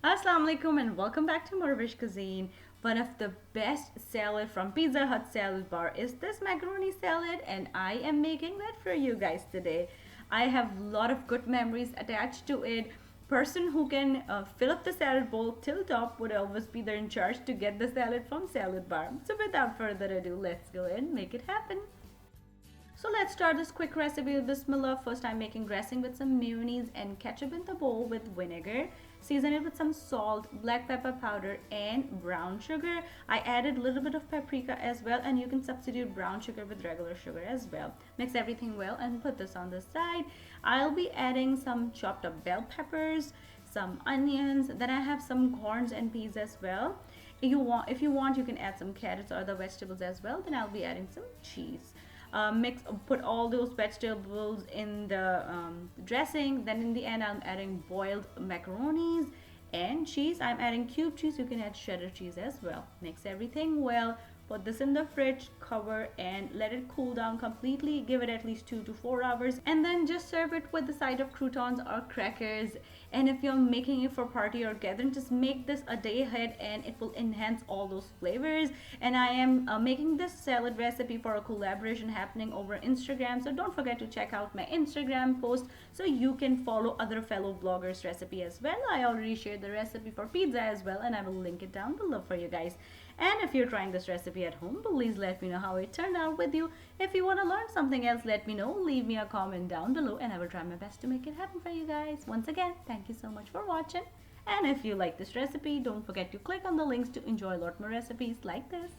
Assalamu alaikum and welcome back to morEwish cuisine. One of the best salad from Pizza Hut salad bar is this macaroni salad, and I am making that for you guys today. I have a lot of good memories attached to it. Person who can fill up the salad bowl till top would always be there in charge to get the salad from salad bar. So without further ado, let's go and make it happen. So let's start this quick recipe with Bismillah. First, I'm making dressing with some mayonnaise and ketchup in the bowl with vinegar. Season it with some salt, black pepper powder, and brown sugar. I added a little bit of paprika as well, and you can substitute brown sugar with regular sugar as well. Mix everything well and put this on the side. I'll be adding some chopped up bell peppers, some onions. Then I have some corns and peas as well. If you want, you can add some carrots or other vegetables as well. Then I'll be adding some cheese. Put all those vegetables in the dressing. Then in the end, I'm adding boiled macaronis and cheese. I'm adding cube cheese. You can add cheddar cheese as well. Mix everything well. Put this in the fridge, cover, and let it cool down completely. Give it at least 2 to 4 hours, and then just serve it with the side of croutons or crackers. And if you're making it for party or gathering, just make this a day ahead, and it will enhance all those flavors. And I am making this salad recipe for a collaboration happening over Instagram, so don't forget to check out my Instagram post so you can follow other fellow bloggers recipe as well. I already shared the recipe for pizza as well, and I will link it down below for you guys. And if you're trying this recipe at home, please let me know how it turned out with you. If you want to learn something else, let me know. Leave me a comment down below and I will try my best to make it happen for you guys. Once again, thank you so much for watching. And if you like this recipe, don't forget to click on the links to enjoy a lot more recipes like this.